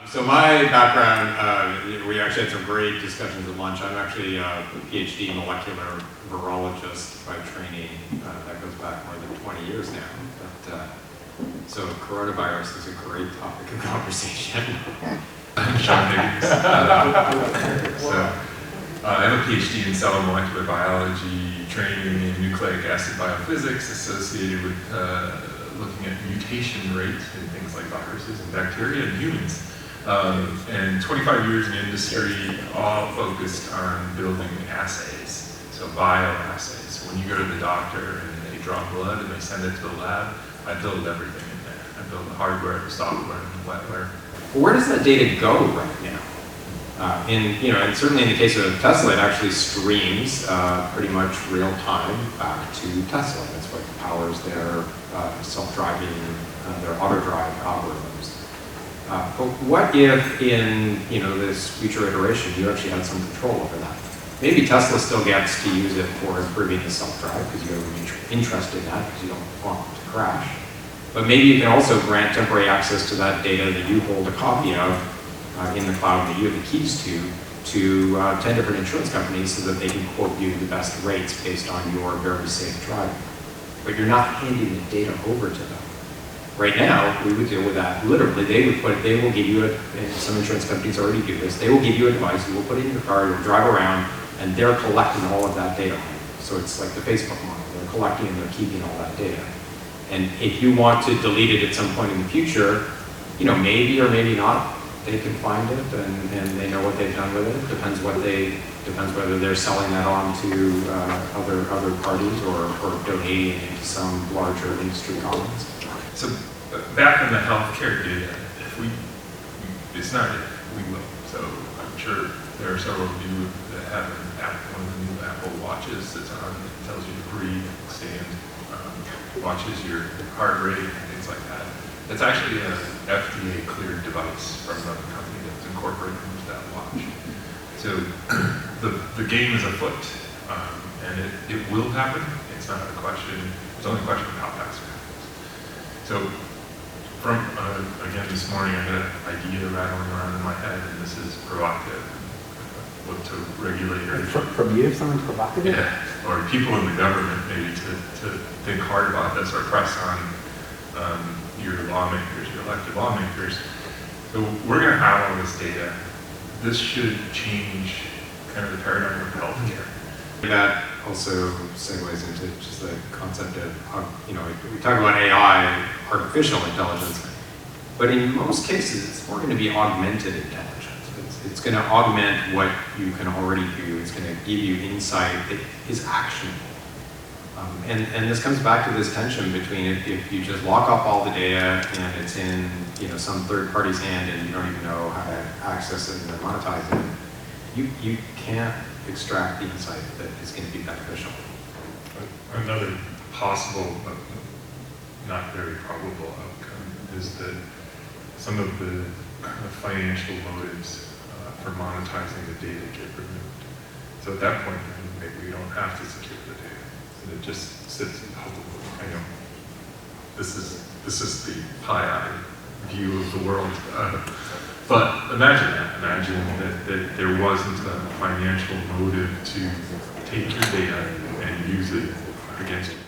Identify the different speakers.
Speaker 1: So my background, we actually had some great discussions at lunch. I'm actually a PhD molecular virologist by training. That goes back more than 20 years now. But, so coronavirus is a great topic of conversation.
Speaker 2: I'm Sean Higgins. I have a PhD in cell and molecular biology, training in nucleic acid biophysics associated with looking at mutation rate in things like viruses and bacteria and humans. And 25 years in industry, all focused on building assays, so bioassays. So when you go to the doctor and they draw blood and they send it to the lab, I build everything in there. I build the hardware, the software, and the wetware.
Speaker 1: Where does that data go right now? And certainly in the case of Tesla, it actually streams pretty much real time back to Tesla. That's what powers their self-driving, their auto-drive algorithms. But what if in this future iteration you actually had some control over that? Maybe Tesla still gets to use it for improving the self-drive because you have an interest in that because you don't want it to crash. But maybe you can also grant temporary access to that data that you hold a copy of in the cloud that you have the keys to 10 different insurance companies so that they can quote you the best rates based on your very safe driving. But you're not handing the data over to them. Right now, we would deal with that. Literally, they will give you and some insurance companies already do this, they will give you a device, you will put it in your car, you'll drive around, and they're collecting all of that data. So it's like the Facebook model. They're collecting and they're keeping all that data. And if you want to delete it at some point in the future, maybe or maybe not, they can find it and they know what they've done with it. Depends whether they're selling that on to other parties or donating it to some larger industry commons.
Speaker 2: So back on the healthcare data, it's not if, we will. So I'm sure there are several of you that have one of the new Apple Watches that's on, it tells you to breathe, stand, watches your heart rate and things like that. That's actually an FDA cleared device from another company that's incorporated into that watch. So the game is afoot, and it will happen. It's not a question, it's only a question of how fast it happens. So from, again this morning I had an idea rattling around in my head, and this is provocative. Look to regulators.
Speaker 3: From you, something provocative?
Speaker 2: Yeah, or people in the government maybe to think hard about this or press on your lawmakers, your elected lawmakers. So we're going to have all this data. This should change kind of the paradigm of healthcare.
Speaker 1: That also segues into just the concept of, we talk about AI, artificial intelligence, but in most cases, it's more going to be augmented intelligence. It's going to augment what you can already do. It's going to give you insight that is actionable. And this comes back to this tension between if you just lock up all the data and it's in some third party's hand and you don't even know how to access it and monetize it, you can't extract the insight that is going to be beneficial.
Speaker 2: Another possible, but not very probable outcome is that some of the financial motives for monetizing the data get removed. So at that point, maybe we don't have to secure the data. And it just sits in public. This is the pie-eyed view of the world. But imagine that. Imagine that there wasn't a financial motive to take your data and use it against you.